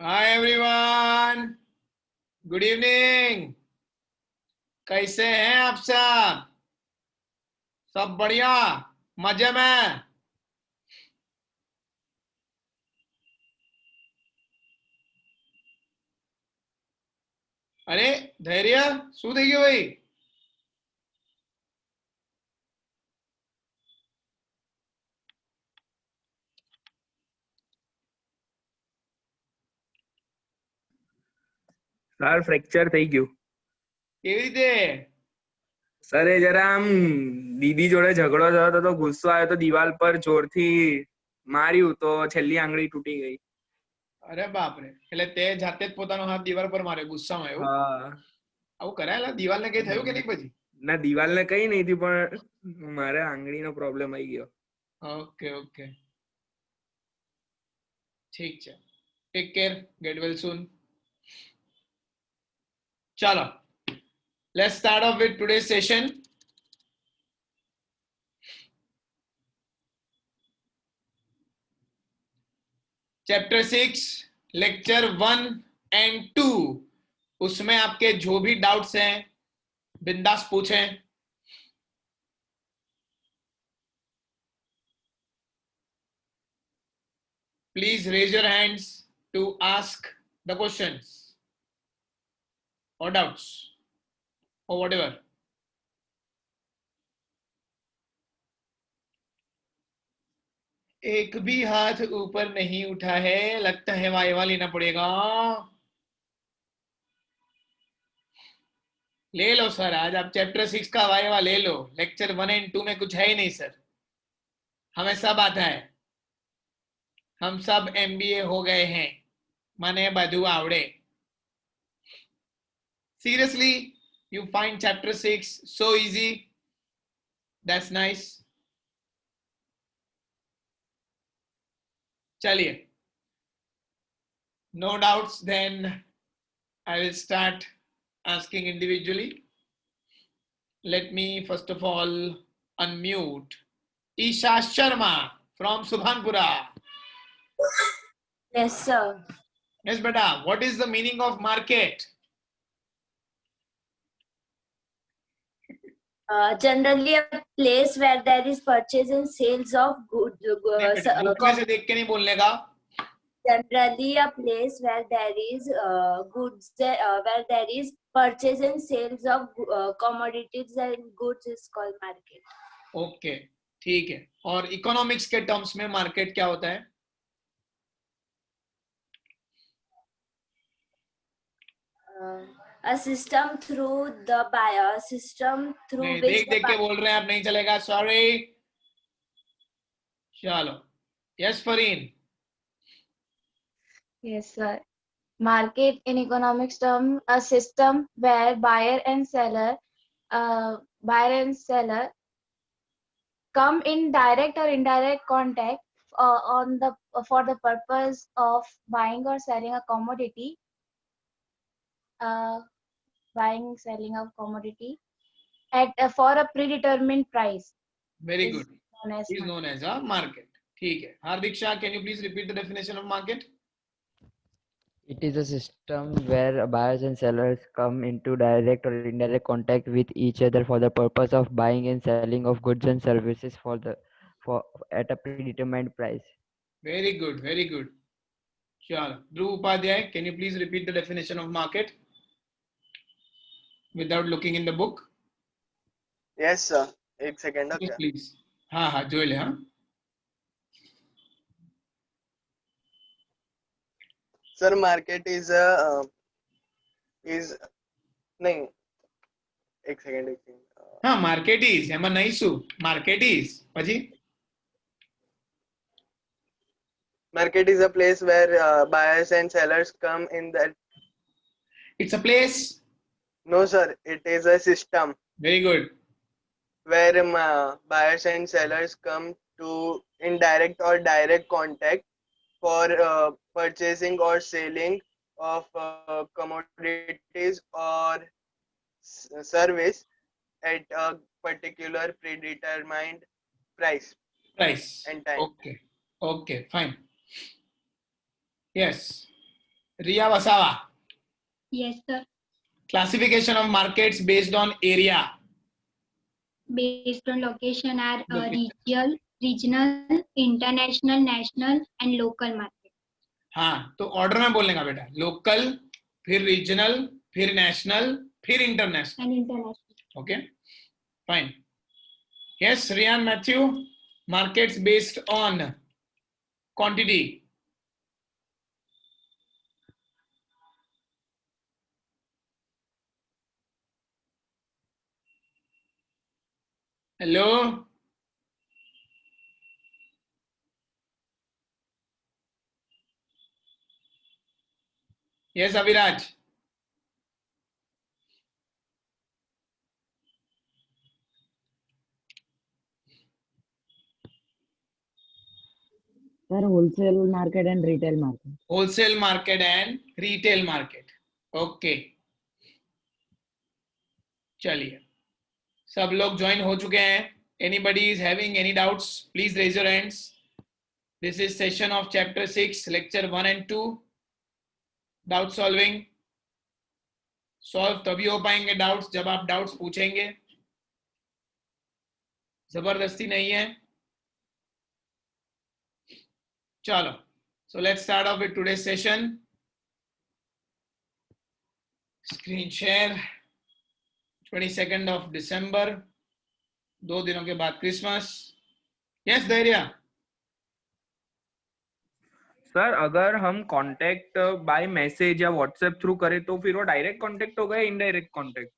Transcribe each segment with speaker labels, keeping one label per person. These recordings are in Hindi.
Speaker 1: Hi everyone, good evening. कैसे हैं आप सब? सब बढ़िया, मजे में? अरे धैर्य, શું થઈ ગયું ભાઈ?
Speaker 2: સર ફ્રેક્ચર થઈ ગયું.
Speaker 1: કેવી રીતે?
Speaker 2: સર એ જરા આમ દીદી જોડે ઝઘડો થયો હતો તો ગુસ્સો આવ્યો તો દિવાલ પર જોરથી માર્યું તો છેલ્લી આંગળી તૂટી ગઈ.
Speaker 1: અરે બાપ રે, એટલે તે જાતે જ પોતાનો હાથ દિવાલ પર માર્યો ગુસ્સામાં એવું?
Speaker 2: હા
Speaker 1: આવું કરાયેલા? દિવાલને કઈ થયું કે નહીં પછી?
Speaker 2: ના દિવાલને કઈ નહીં થયું પણ મારે આંગળીનો પ્રોબ્લેમ આવી ગયો.
Speaker 1: ઓકે ઓકે, ઠીક છે. Take care, get well soon. ચાલો, let's start off with today's session. Chapter 6 lecture 1 and 2, उसमें आपके जो भी डाउट्स हैं बिंदास पूछें. Please raise your hands to ask the questions और डाउट्स और व्हाटएवर. एक भी हाथ ऊपर नहीं उठा है, लगता है वाइवा लेना पड़ेगा. ले लो सर, आज आप चैप्टर 6 का वाइवा ले लो. लेक्चर 1 एंड 2 में कुछ है ही नहीं सर, हमें सब आता है. हम सब एमबीए हो गए हैं, मने बधु आवड़े. Seriously, you find chapter 6 so easy? That's nice. चलिए, no doubts, then I will start asking individually. Let me first of all unmute Isha Sharma from Subhanpura.
Speaker 3: Yes, sir.
Speaker 1: Yes, beta. What is the meaning of market?
Speaker 3: Generally, a place where there is purchase and sales of goods.
Speaker 1: Book में से देख के नहीं बोलने का.
Speaker 3: Generally, a place where there is goods, where there is purchase and sales of commodities and goods is called market.
Speaker 1: Okay, ठीक है. और इकोनॉमिक्स के टर्म्स में मार्केट क्या होता है?
Speaker 3: A system through the buyer, system through
Speaker 1: नहीं,
Speaker 3: which
Speaker 1: देख देख के बोल रहे हैं आप, नहीं चलेगा. सॉरी. चलो, yes Farin.
Speaker 4: Yes, sir. Market in economics term, a system where buyer and seller come in direct or indirect contact for the purpose of buying or selling a commodity. Buying, selling of commodity at for a predetermined price.
Speaker 1: Very
Speaker 4: is
Speaker 1: good.
Speaker 4: known as
Speaker 1: Is known as a market. ठीक है. हार्दिक Shah, can you please repeat the definition of market?
Speaker 5: It is a system where buyers and sellers come into direct or indirect contact with each other for the purpose of buying and selling of goods and services for at a predetermined price.
Speaker 1: Very good, very good. चलो, Dhruv Upadhyay, can you please repeat the definition of market without looking in the book?
Speaker 6: Yes, sir. एक सेकेंड.
Speaker 1: Yes, please. हाँ हाँ, जो ले. हाँ,
Speaker 6: सर मार्केट इज नहीं, एक सेकेंड.
Speaker 1: हाँ, मार्केट इज एमा नहीं सु मार्केट इज પછી
Speaker 6: Market is a place where buyers and sellers come in that.
Speaker 1: it's a place.
Speaker 6: No, sir. It is a system
Speaker 1: Very good.
Speaker 6: where buyers and sellers come to indirect or direct contact for purchasing or selling of commodities or service at a particular predetermined price
Speaker 1: Price
Speaker 6: and time.
Speaker 1: Okay, okay, fine. Yes, Riya Vasawa.
Speaker 7: Yes, sir.
Speaker 1: Classification of markets based on area.
Speaker 7: Based on location are
Speaker 1: Location.
Speaker 7: regional, international, national, and local market.
Speaker 1: हाँ, तो ऑर्डर में बोलने का बेटा. लोकल, फिर रीजनल, फिर नेशनल, फिर international.
Speaker 7: And international.
Speaker 1: Okay, fine. Yes, Rian Matthew. Markets based on quantity. Hello. Yes, Abhiraj.
Speaker 8: Sir, wholesale market and retail market.
Speaker 1: Wholesale market and retail market. Okay. चलिए, सब लोग ज्वाइन हो चुके हैं. Anybody is having any doubts? Please raise your hands. This is session of chapter 6, lecture 1 and 2. Doubt solving. Solve तभी हो पाएंगे doubts जब आप doubts पूछेंगे. जबरदस्ती नहीं है. चलो. So let's start off with today's session. Screen share. 22nd of December. 2 दिनों के बाद क्रिसमस. Yes, धैर्य.
Speaker 2: सर अगर हम कांटेक्ट बाय मैसेज या व्हाट्सएप थ्रू करें तो फिर वो डायरेक्ट कांटेक्ट होगा या indirect contact?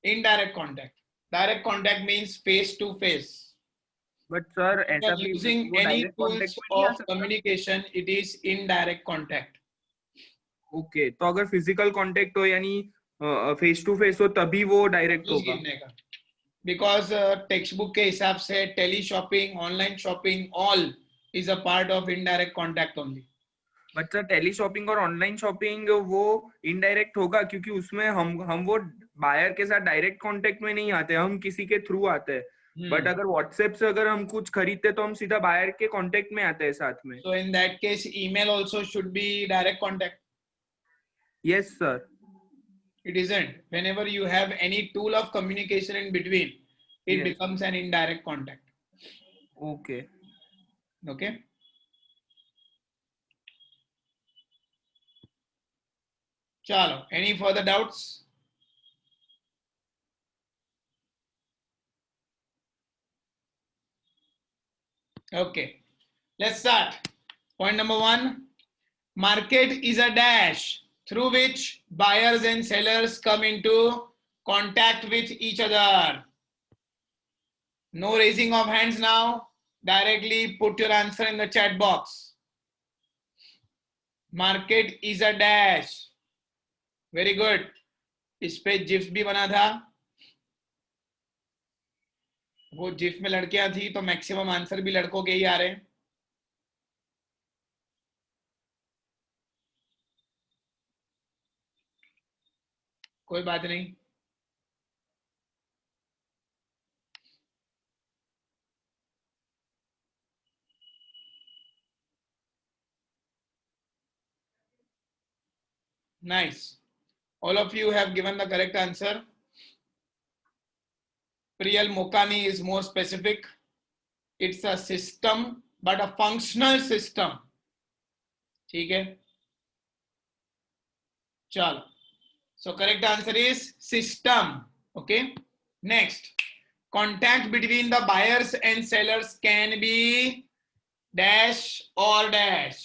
Speaker 1: Indirect contact. Direct contact means face to face.
Speaker 2: But sir ऐसा भी
Speaker 1: Using
Speaker 2: वो
Speaker 1: any
Speaker 2: डायरेक्ट
Speaker 1: tools
Speaker 2: कांटेक्ट में नहीं आ
Speaker 1: of
Speaker 2: सकता?
Speaker 1: communication, it is indirect contact.
Speaker 2: Okay, तो अगर फिजिकल कांटेक्ट हो यानी फेस टू फेस हो तभी वो डायरेक्ट
Speaker 1: Just
Speaker 2: होगा.
Speaker 1: गिनने का. Because टेक्स्ट बुक के हिसाब से tele shopping, online shopping, all is a part of indirect contact only.
Speaker 2: But sir tele shopping और ऑनलाइन शॉपिंग वो इनडायरेक्ट होगा क्योंकि उसमें हम वो बायर के साथ डायरेक्ट कांटेक्ट में नहीं आते, हम किसी के थ्रू आते हैं. बट अगर व्हाट्सएप से अगर हम कुछ खरीदते तो हम सीधा बायर के कांटेक्ट में आते हैं साथ में.
Speaker 1: So in that case, email also should be direct contact.
Speaker 2: Yes sir.
Speaker 1: It isn't. Whenever you have any tool of communication in between, it
Speaker 2: Yes.
Speaker 1: becomes an indirect contact.
Speaker 2: Okay.
Speaker 1: Okay. Chalo. Any further doubts? Okay. Let's start. Point number 1. Market is a dash through which buyers and sellers come into contact with each other. No raising of hands now. Directly put your answer in the chat box. Market is a dash. Very good. इस पे जिफ भी बना था. वो जिफ में लड़कियां थी तो मैक्सिमम आंसर भी लड़कों के ही आ रहे हैं. कोई बात नहीं. Nice. All of you have given the correct answer. Priyal Mokani is more specific. It's a system, but a functional system. ठीक है. चलो. So correct answer is system. Okay. Next. Contact between the buyers and sellers can be dash or dash.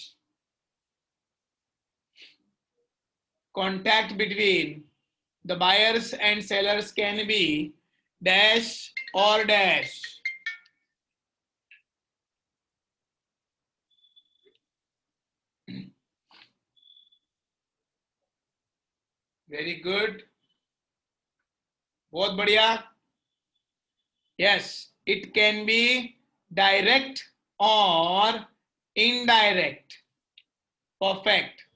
Speaker 1: Contact between the buyers and sellers can be dash or dash. Very good. बहुत बढ़िया. Yes, it can be direct or indirect. Perfect.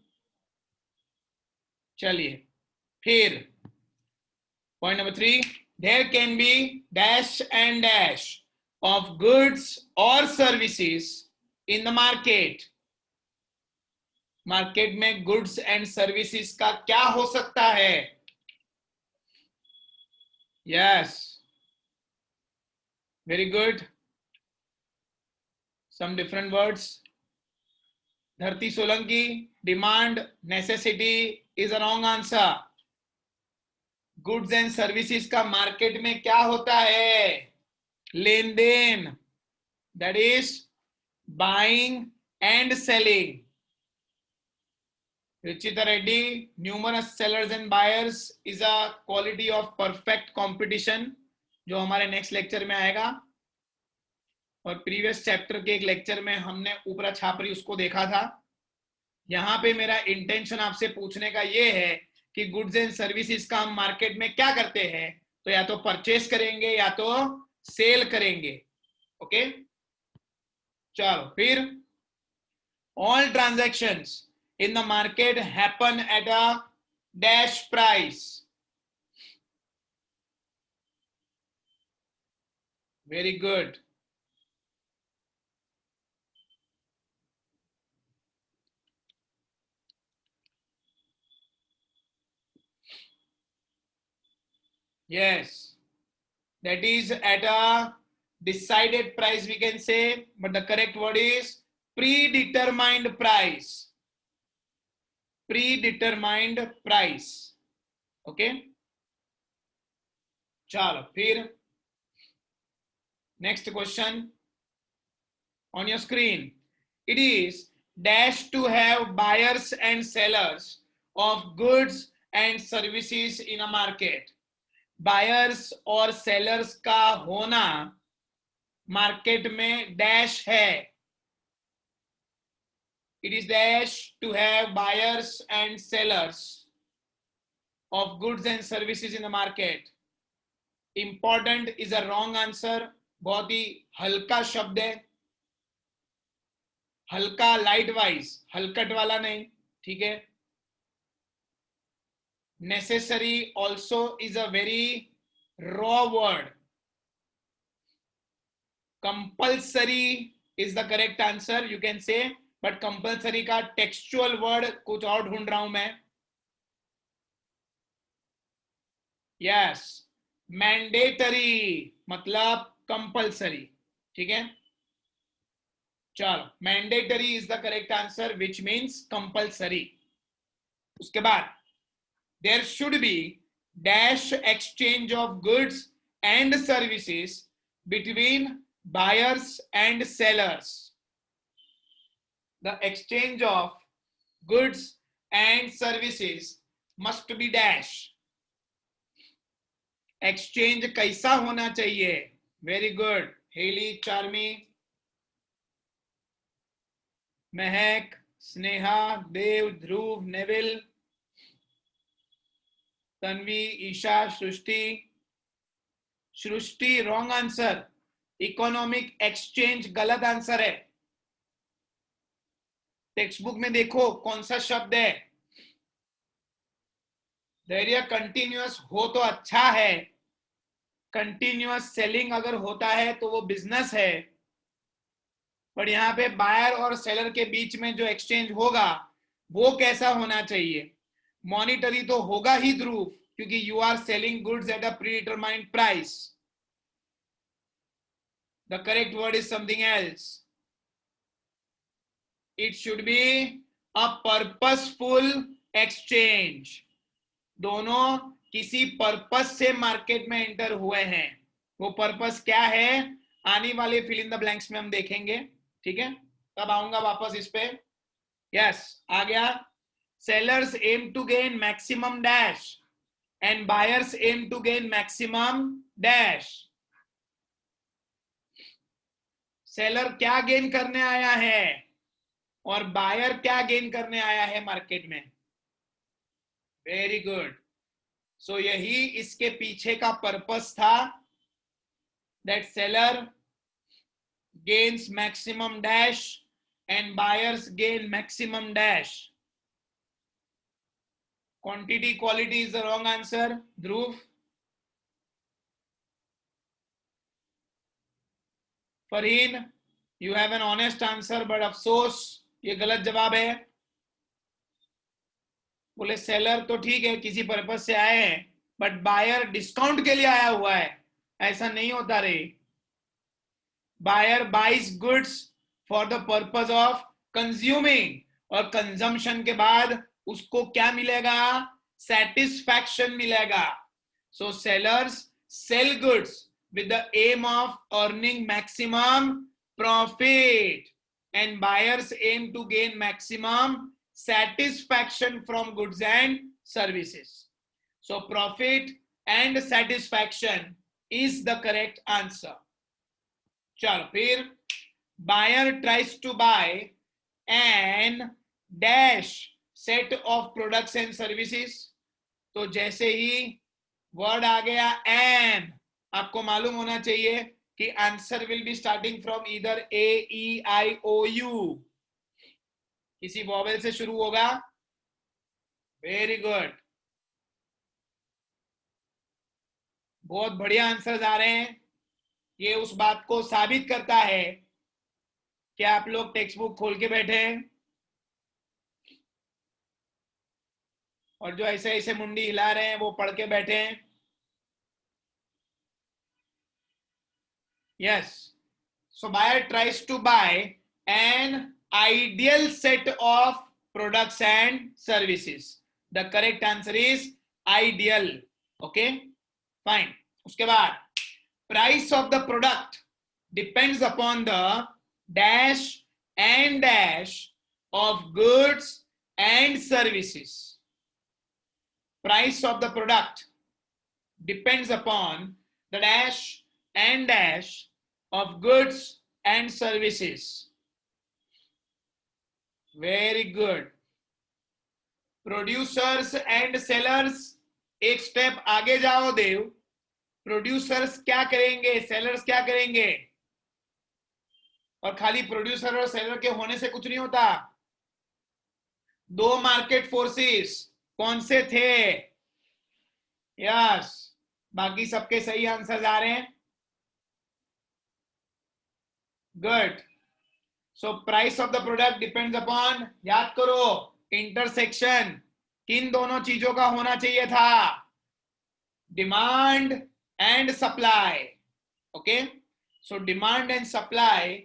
Speaker 1: चलिए. फिर point number 3. There can be dash and dash of goods or services in the market. Market में गुड्स एंड सर्विसेज का क्या हो सकता है? Yes, very good. Some different words. Dharti Solanki, demand, necessity is a wrong answer. Goods and services का मार्केट में क्या होता है? लेन देन, that is buying and selling. Richita Reddy, numerous sellers and buyers is a quality of perfect competition, जो हमारे नेक्स्ट लेक्चर में आएगा. और प्रीवियस चैप्टर के एक लेक्चर में हमने ऊपरा छापरी उसको देखा था. यहाँ पे मेरा इंटेंशन आपसे पूछने का ये है कि गुड्स एंड सर्विसेज का हम मार्केट में क्या करते हैं? तो या तो परचेस करेंगे या तो सेल करेंगे. ओके, चलो फिर. All transactions in the market happen at a dash price. Very good. Yes, that is at a decided price we can say, but the correct word is predetermined price. Predetermined price. Okay, चलो फिर next question on your screen. It is dash to have buyers and sellers of goods and services in a market. Buyers और sellers का होना मार्केट में डैश है. It is dash to have buyers and sellers of goods and services in the market. Important is a wrong answer. बहुत ही हल्का शब्द है. हल्का लाइट वाइज, हलकट वाला नहीं. ठीक है. Necessary also is a very raw word. Compulsory is the correct answer, you can say. But compulsory का टेक्सचुअल वर्ड कुछ और ढूंढ रहा हूं मैं. यस, मैंडेटरी मतलब कंपल्सरी. ठीक है, चलो. Mandatory is the correct answer which means compulsory. उसके बाद there should be dash exchange of goods and services between buyers and sellers. The exchange of goods and services must be dash. Exchange कैसा होना चाहिए? Very good. हेली, चार्मी, महक, स्नेहा, देव, ध्रुव, नेविल, तन्वी, ईशा, सृष्टि. सृष्टि रॉन्ग आंसर. इकोनॉमिक एक्सचेंज गलत आंसर है. टेक्स्ट बुक में देखो कौन सा शब्द है. धैर्य कंटिन्यूअस हो तो अच्छा है. कंटिन्यूअस सेलिंग अगर होता है तो वो बिजनेस है. पर यहाँ पे बायर और सेलर के बीच में जो एक्सचेंज होगा वो कैसा होना चाहिए? मॉनिटरी तो होगा ही ध्रुव, क्योंकि you are selling goods at a predetermined price. The correct word is something else. It should be a purposeful exchange. दोनों किसी पर्पस से मार्केट में एंटर हुए हैं. वो पर्पस क्या है आने वाले फिल इन द ब्लैंक्स में हम देखेंगे. ठीक है, तब आऊंगा वापस इस पे. यस, आ गया. Sellers aim to gain maximum dash and buyers aim to gain maximum dash. Seller क्या गेन करने आया है और बायर क्या गेन करने आया है मार्केट में? Very good. सो यही इसके पीछे का पर्पस था. That seller gains maximum dash and buyers gain maximum dash. Quantity quality is the wrong answer. Dhruv. Farheen, you have an honest answer but अफसोस ये गलत जवाब है. बोले सेलर तो ठीक है किसी पर्पज से आए हैं, बट बायर डिस्काउंट के लिए आया हुआ है, ऐसा नहीं होता रे। Buyer buys goods for the purpose of consuming, और कंजम्पशन के बाद उसको क्या मिलेगा, सेटिस्फैक्शन मिलेगा। So sellers sell goods with the aim of earning maximum profit, and buyers aim to gain maximum satisfaction from goods and services. So profit and satisfaction is the correct answer. चलो फिर, buyer tries to buy an dash set of products and services. तो जैसे ही वर्ड आ गया an, आपको मालूम होना चाहिए कि answer will be starting from इधर ए ई आई ओ यू, किसी वॉवेल से शुरू होगा। वेरी गुड, बहुत बढ़िया आंसर्स आ रहे हैं। ये उस बात को साबित करता है कि आप लोग टेक्स्ट बुक खोल के बैठे हैं, और जो ऐसे ऐसे मुंडी हिला रहे हैं वो पढ़ के बैठे हैं। Yes. So buyer tries to buy an ideal set of products and services. The correct answer is ideal. Okay, fine. उसके बाद price of the product depends upon the dash and dash of goods and services. Price of the product depends upon the dash and dash of goods and services. Very good. Producers and sellers, एक स्टेप आगे जाओ देव। प्रोड्यूसर्स क्या करेंगे, सेलर्स क्या करेंगे? और खाली प्रोड्यूसर और सेलर के होने से कुछ नहीं होता। दो मार्केट फोर्सेस कौन से थे? यस, बाकी सबके सही आंसर आ रहे हैं। Good. So price of the product depends upon, याद करो, इंटरसेक्शन किन दोनों चीजों का होना चाहिए था? Demand and supply. Okay, so demand and supply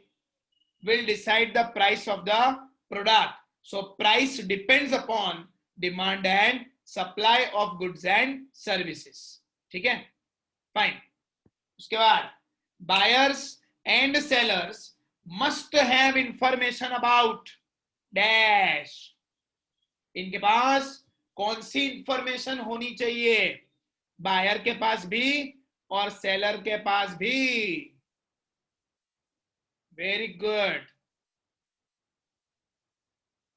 Speaker 1: will decide the price of the product. So price depends upon demand and supply of goods and services. ठीक है, फाइन। उसके बाद buyers and sellers must have information about dash. इनके पास कौन सी इंफॉर्मेशन होनी चाहिए? बायर के पास भी और सेलर के पास भी। Very good.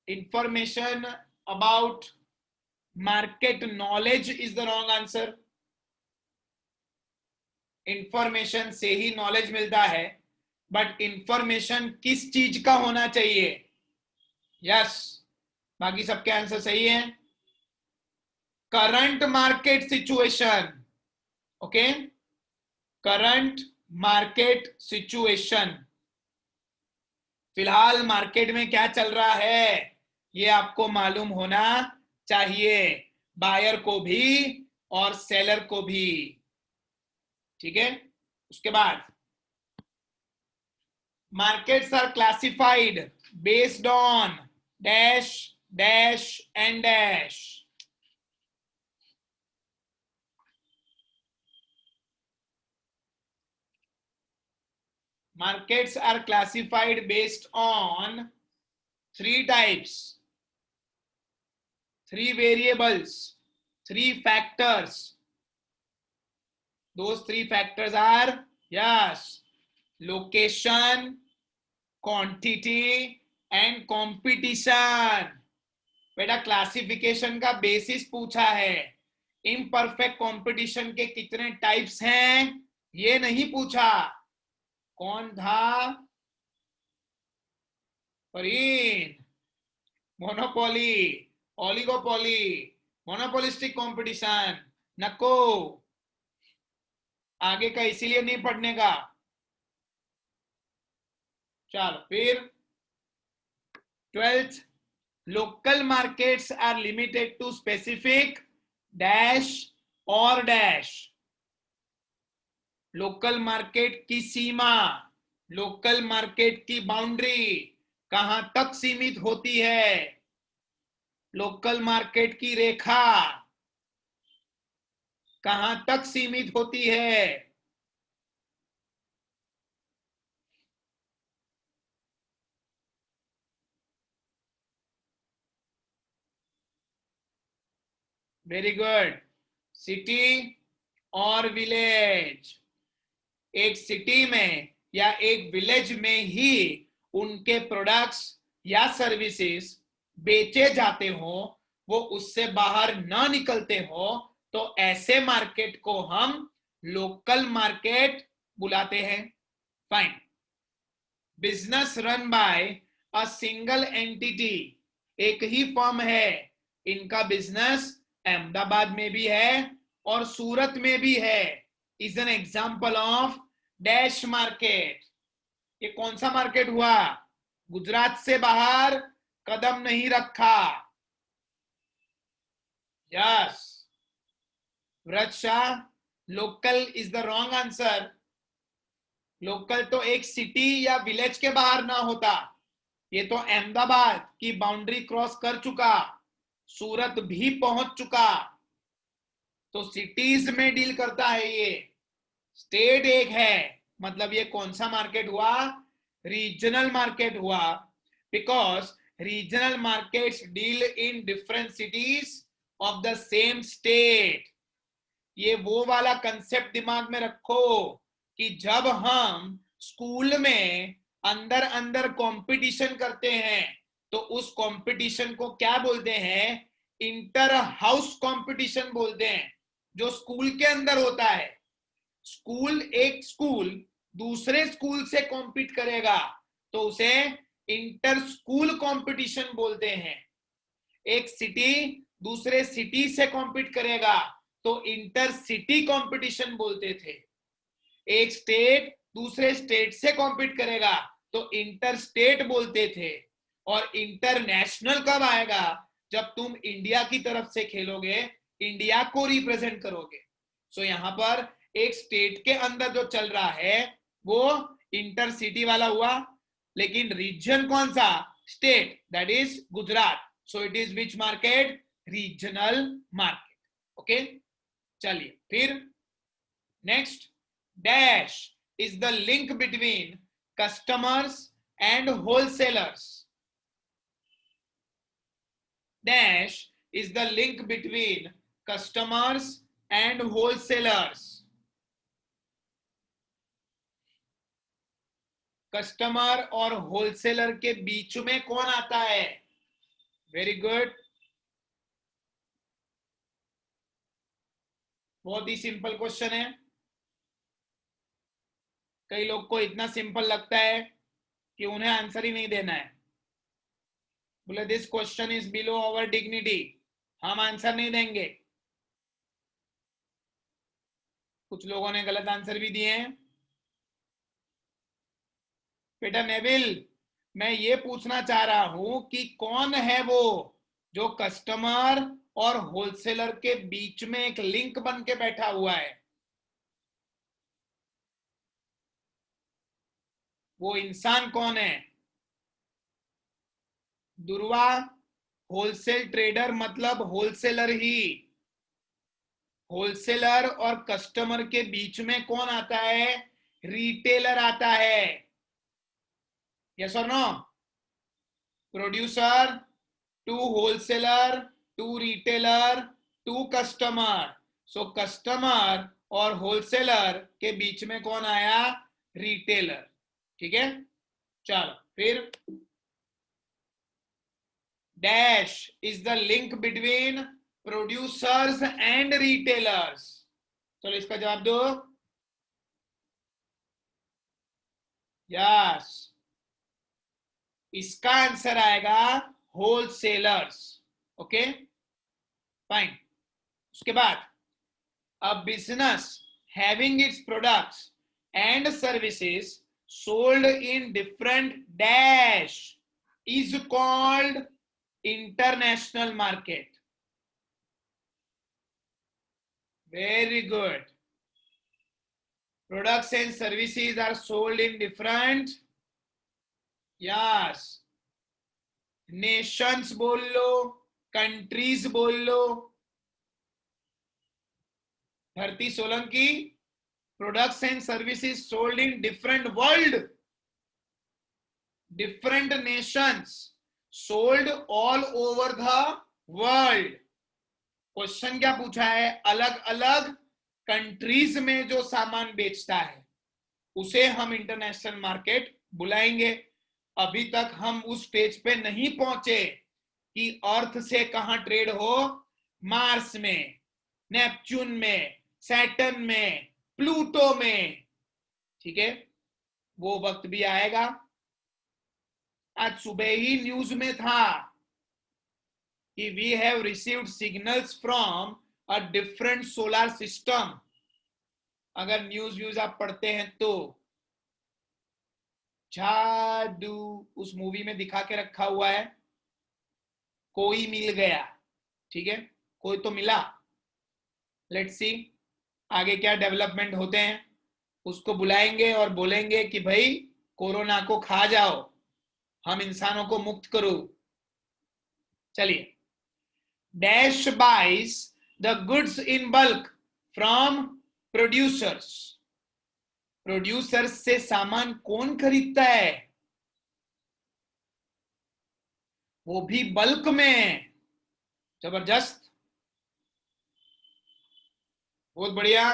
Speaker 1: Information about market knowledge is the wrong answer. Information से ही knowledge मिलता है, but information किस चीज का होना चाहिए? Yes, बाकी सबके आंसर सही हैं। Current market situation. Okay, current market situation. फिलहाल मार्केट में क्या चल रहा है ये आपको मालूम होना चाहिए, बायर को भी और सेलर को भी। ठीक है, उसके बाद markets are classified based on dash dash and dash. Markets are classified based on three types, three variables, three factors. Those three factors are, yes, location, quantity and competition. बेटा क्लासिफिकेशन का बेसिस पूछा है, इम्परफेक्ट कंपटीशन के कितने टाइप्स हैं ये नहीं पूछा। कौन था? Farin. Monopoly, oligopoly, monopolistic competition, नको। आगे का इसीलिए नहीं पढ़ने का। चलो फिर 12th Local markets are limited to specific dash or dash. Local market की सीमा, लोकल मार्केट की बाउंड्री कहां तक सीमित होती है? लोकल मार्केट की रेखा कहां तक सीमित होती है? Very good. सिटी और विलेज. एक सिटी में या एक विलेज में ही उनके प्रोडक्ट्स या सर्विसेज बेचे जाते हो, वो उससे बाहर ना निकलते हो, तो ऐसे मार्केट को हम लोकल मार्केट बुलाते हैं. Fine. Business run by a single entity, एक ही फर्म है, इनका बिजनेस अहमदाबाद में भी है और सूरत में भी है, is an example of dash market. ये कौन सा मार्केट हुआ? गुजरात से बाहर कदम नहीं रखा. यस. व्रत Shah, local is the wrong answer. Local तो एक सिटी या विलेज के बाहर ना होता, ये तो अहमदाबाद की बाउंड्री क्रॉस कर चुका, सूरत भी पहुंच चुका, तो सिटीज में डील करता है ये. स्टेट एक है, मतलब ये कौन सा मार्केट हुआ? रीजनल मार्केट हुआ, because regional markets deal in different cities of the same state. ये वो वाला कंसेप्ट दिमाग में रखो कि जब हम स्कूल में अंदर अंदर कंपटीशन करते हैं, तो उस कंपटीशन को क्या बोलते हैं? इंटर हाउस कंपटीशन बोलते हैं, जो स्कूल के अंदर होता है. एक स्कूल दूसरे स्कूल से कॉम्पीट करेगा तो उसे इंटर स्कूल कंपटीशन बोलते हैं. एक सिटी दूसरे सिटी से कॉम्पीट करेगा तो इंटर सिटी कंपटीशन बोलते थे. एक स्टेट दूसरे स्टेट से कॉम्पीट करेगा तो इंटर स्टेट बोलते थे. और इंटरनेशनल कब आएगा? जब तुम इंडिया की तरफ से खेलोगे, इंडिया को रिप्रेजेंट करोगे. सो यहां पर एक स्टेट के अंदर जो चल रहा है वो इंटर सिटी वाला हुआ, लेकिन रीजन कौन सा? State, that is Gujarat. So it is which market? Regional market. Okay, चलिए फिर next. Dash is the link between customers and wholesalers. Dash is the link between customers and wholesalers. Customer और होलसेलर के बीच में कौन आता है? Very good. बहुत ही सिंपल क्वेश्चन है. कई लोग को इतना सिंपल लगता है कि उन्हें आंसर ही नहीं देना है. बोले this question is below our dignity, हम आंसर नहीं देंगे. कुछ लोगों ने गलत आंसर भी दिए हैं. बेटा नेविल, मैं ये पूछना चाह रहा हूं कि कौन है वो जो कस्टमर और होलसेलर के बीच में एक लिंक बन के बैठा हुआ है? वो इंसान कौन है? दुर्वा, होलसेल ट्रेडर मतलब होलसेलर ही. होलसेलर और कस्टमर के बीच में कौन आता है? रिटेलर आता है. यस और no? Producer to wholesaler to retailer to customer. So customer और होलसेलर के बीच में कौन आया? रिटेलर. ठीक है, चलो फिर. Dash is the link between producers and retailers. चलो इसका जवाब दो. यस, इसका आंसर आएगा होलसेलर्स. Okay, fine. उसके बाद a business having its products and services sold in different dash is called international market. Very good. Products and services are sold in different, yes, nations बोल लो, countries बोल लो. धरती Solanki, products and services sold in different world, different nations, sold all over the world. Question क्या पूछा है? अलग अलग कंट्रीज में जो सामान बेचता है उसे हम इंटरनेशनल मार्केट बुलाएंगे. अभी तक हम उस स्टेज पे नहीं पहुंचे कि अर्थ से कहां ट्रेड हो. मार्स में, नेपच्यून में, सैटर्न में, प्लूटो में. ठीक है, वो वक्त भी आएगा. आज सुबह ही न्यूज में था कि we have received signals from a different solar system. अगर न्यूज आप पढ़ते हैं तो जादू उस मूवी में दिखा के रखा हुआ है. कोई मिल गया. ठीक है, कोई तो मिला. लेट्स सी आगे क्या डेवलपमेंट होते हैं. उसको बुलाएंगे और बोलेंगे कि भाई कोरोना को खा जाओ, हम इंसानों को मुक्त करो. चलिए. Dash buys the goods in bulk from producers. Producers से सामान कौन खरीदता है? वो भी बल्क में. जबरदस्त, बहुत बढ़िया.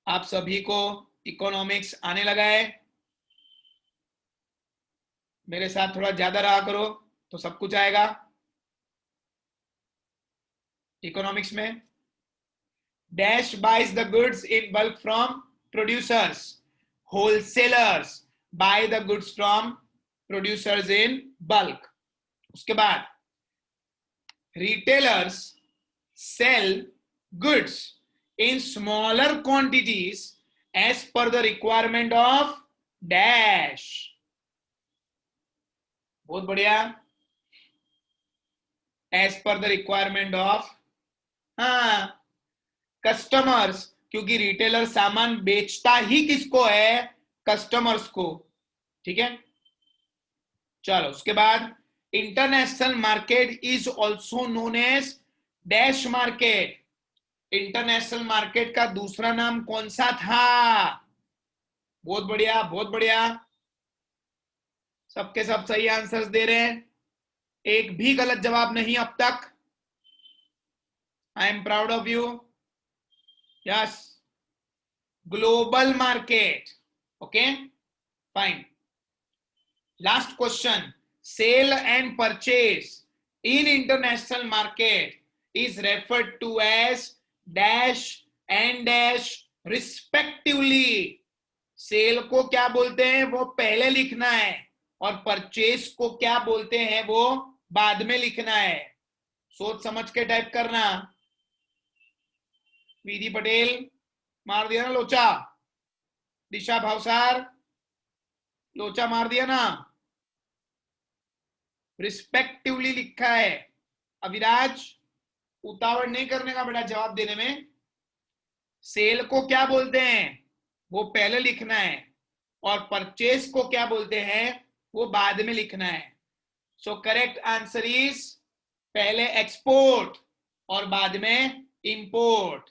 Speaker 1: आप सभी को इकोनॉमिक्स आने लगा है. मेरे साथ थोड़ा ज्यादा रहा करो तो सब कुछ आएगा. इकोनॉमिक्स में dash buys the goods in bulk from producers. Wholesalers buy the goods from producers in bulk. उसके बाद retailers sell goods in smaller quantities as per the requirement of dash. बहुत बढ़िया. As per the requirement of, हाँ, कस्टमर्स, क्योंकि रिटेलर सामान बेचता ही किसको है? कस्टमर्स को. ठीक है, चलो. उसके बाद international market is also known as dash market. International market का दूसरा नाम कौन सा था? बहुत बढ़िया, बहुत बढ़िया. सबके सब सही आंसर्स दे रहे हैं. एक भी गलत जवाब नहीं अब तक. I am proud of you. Yes. Global market. Okay. Fine. Last question. Sale and purchase in international market is referred to as dash and dash respectively. Sale को क्या बोलते हैं वो पहले लिखना है, और परचेस को क्या बोलते हैं वो बाद में लिखना है. सोच समझ के टाइप करना. वीडी पटेल मार दिया ना लोचा. दिशा भावसार लोचा मार दिया ना. रिस्पेक्टिवली लिखा है. अविराज उतावड़ नहीं करने का बेटा जवाब देने में. सेल को क्या बोलते हैं वो पहले लिखना है, और परचेस को क्या बोलते हैं वो बाद में लिखना है. सो करेक्ट आंसर इज पहले एक्सपोर्ट और बाद में इंपोर्ट.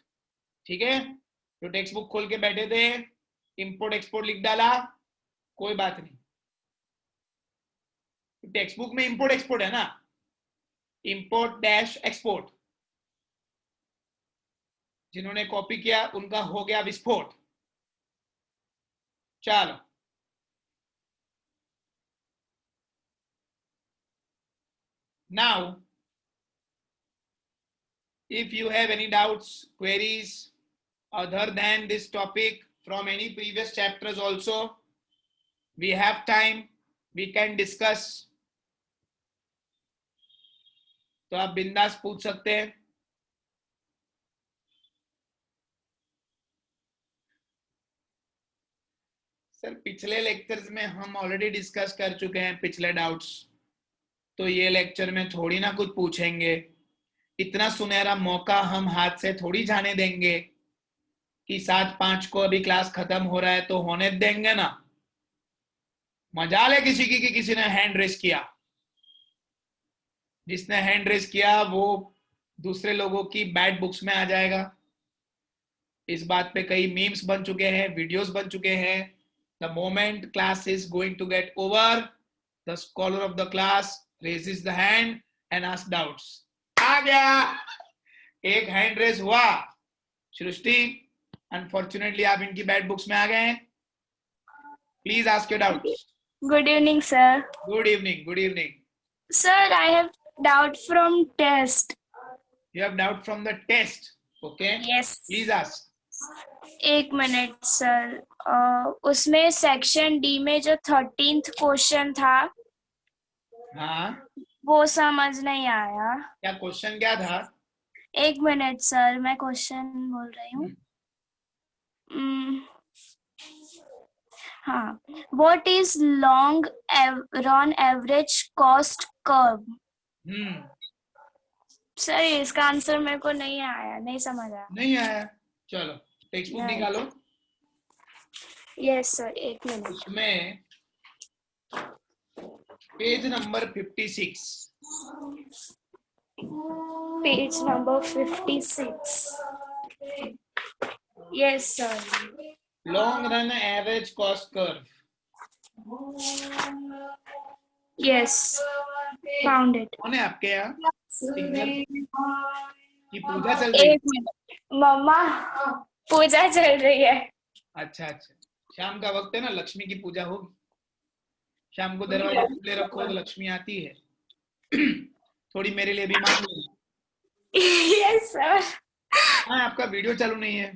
Speaker 1: ठीक है, जो टेक्स्ट बुक खोल के बैठे थे इंपोर्ट एक्सपोर्ट लिख डाला, कोई बात नहीं. टेक्स्ट बुक में इंपोर्ट एक्सपोर्ट है ना. Import dash export. जिन्होंने कॉपी किया उनका हो गया विस्फोट. चलो. Now, if you have any doubts, queries other than this topic from any previous chapters also, we have time, we can discuss. तो आप बिंदास पूछ सकते हैं. सर पिछले लेक्चर्स में हम ऑलरेडी डिस्कस कर चुके हैं पिछले डाउट्स. तो ये लेक्चर में थोड़ी ना कुछ पूछेंगे, इतना सुनहरा मौका हम हाथ से थोड़ी जाने देंगे कि 7:05 को अभी क्लास खत्म हो रहा है तो होने देंगे ना। मजाल है किसी की कि किसी ने हैंड रेस किया, जिसने हैंड रेस किया वो दूसरे लोगों की बैड बुक्स में आ जाएगा। इस बात पे कई मीम्स बन चुके हैं, वीडियोस बन चुके हैं। The moment class is going to get over, the scholar of the class raises the hand and ask doubts. आ गया, एक हैंड रेस हुआ। सृष्टि, अनफॉर्चुनेटली आप इनकी बैड बुक्स में आ गए हैं। Please ask your doubts.
Speaker 9: Good evening, sir.
Speaker 1: Good evening, good evening.
Speaker 9: Sir, I have doubt from test.
Speaker 1: You have doubt from the test, okay?
Speaker 9: Yes.
Speaker 1: Please ask.
Speaker 9: एक मिनट सर, उसमें सेक्शन डी में जो 13th क्वेश्चन था
Speaker 1: हाँ,
Speaker 9: वो समझ नहीं आया।
Speaker 1: क्या क्वेश्चन क्या था?
Speaker 9: एक मिनट सर, मैं क्वेश्चन बोल रही हूँ। हाँ, what is long run average cost curve? Sir इसका आंसर मेरे को नहीं आया, नहीं समझ आया।
Speaker 1: नहीं आया, चलो टेक्स्ट बुक
Speaker 9: नहीं।
Speaker 1: निकालो।
Speaker 9: यस सर, एक मिनट।
Speaker 1: उसमें page number 56।
Speaker 9: Page number 56। Yes sir.
Speaker 1: Long run average cost curve.
Speaker 9: Yes, found it.
Speaker 1: कौन है आपके यहाँ? सिंगर की पूजा चल रही है?
Speaker 9: एक मिनट मम्मा, पूजा चल रही है।
Speaker 1: अच्छा अच्छा, शाम का वक्त है ना, लक्ष्मी की पूजा होगी। शाम को दरवाजे खुले रखो तो लक्ष्मी आती है। थोड़ी मेरे लिए भी मांग लो।
Speaker 9: Yes sir.
Speaker 1: हाँ, आपका वीडियो चालू नहीं है।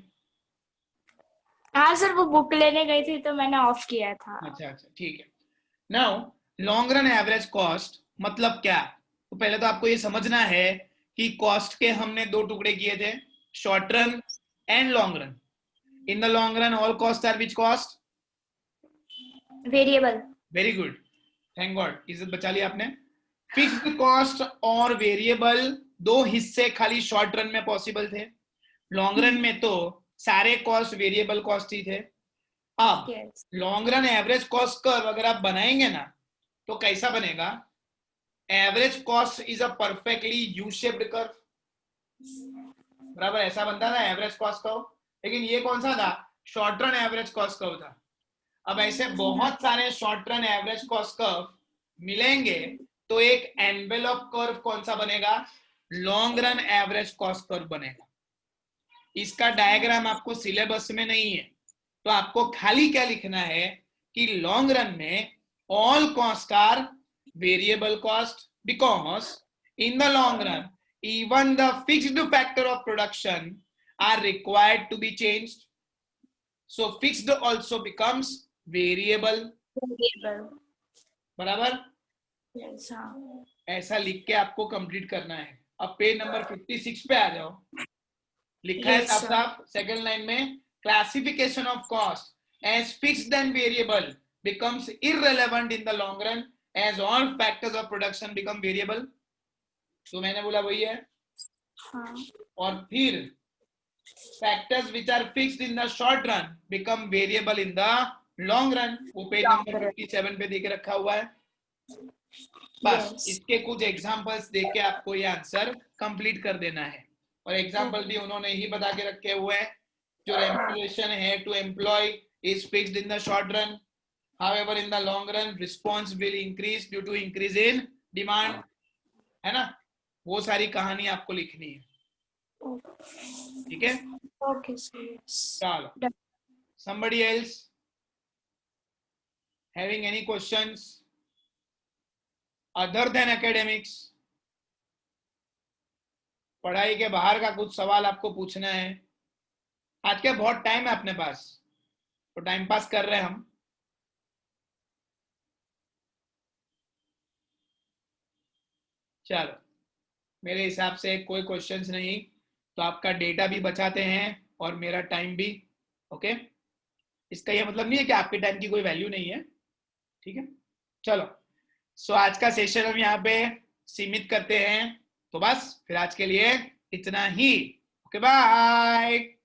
Speaker 9: हाँ सर, वो बुक लेने गई थी तो मैंने ऑफ किया था।
Speaker 1: अच्छा अच्छा, ठीक है। Now long run average cost मतलब क्या? तो पहले तो आपको ये समझना है कि कॉस्ट के हमने दो टुकड़े किए थे, short run and long run. In the long run all cost are which cost?
Speaker 9: Variable.
Speaker 1: Very good, thank god, इज्जत बचा ली आपने। फिक्स्ड कॉस्ट और वेरिएबल दो हिस्से खाली शॉर्ट रन में पॉसिबल थे, लॉन्ग रन में तो सारे कॉस्ट वेरिएबल कॉस्ट ही थे। अब long run average cost curve अगर आप बनाएंगे ना तो कैसा बनेगा? Average cost is a perfectly U shaped curve, बराबर ऐसा बनता था एवरेज कॉस्ट कर्व। लेकिन ये कौन सा था? Short run average cost curve था। अब ऐसे बहुत सारे short run average cost curve मिलेंगे तो एक एनवेलप कर्व कौन सा बनेगा? Long run average cost curve बनेगा। इसका डायग्राम आपको सिलेबस में नहीं है, तो आपको खाली क्या लिखना है कि लॉन्ग रन में all cost are variable cost because in the long run even the fixed factor of production are required to be changed, so fixed also becomes variable। बराबर?
Speaker 9: yes, हाँ।
Speaker 1: ऐसा लिख के आपको कंप्लीट करना है। अब पेज नंबर 56 पे आ जाओ। लिखा है साफ साफ सेकंड लाइन में, classification of cost as fixed and variable becomes irrelevant in the long run as all factors of production become variable। तो मैंने बोला वही है।
Speaker 9: हाँ।
Speaker 1: और फिर factors which are fixed in the short run become variable in the long run। वो पेज नंबर 57 पे देख रखा हुआ है। बस इसके कुछ एग्जांपल्स देख के आपको ये आंसर कंप्लीट कर देना है। और एग्जांपल भी उन्होंने ही बता के रखे हुए हैं। जो रेम्युनरेशन है to employ is fixed in the short run, however in the long run response will increase due to increase in demand, है ना? वो सारी कहानी आपको लिखनी है, ठीक है?
Speaker 9: ओके
Speaker 1: चलो, somebody else having any questions other than academics? पढ़ाई के बाहर का कुछ सवाल आपको पूछना है? आज के बहुत टाइम है अपने पास, तो टाइम पास कर रहे हैं हम। चलो, मेरे हिसाब से कोई क्वेश्चंस नहीं, तो आपका डेटा भी बचाते हैं और मेरा टाइम भी। ओके, इसका ये मतलब नहीं है कि आपके टाइम की कोई वैल्यू नहीं है, ठीक है? चलो, सो आज का सेशन हम यहाँ पे सीमित करते हैं। तो बस फिर आज के लिए इतना ही। Okay bye.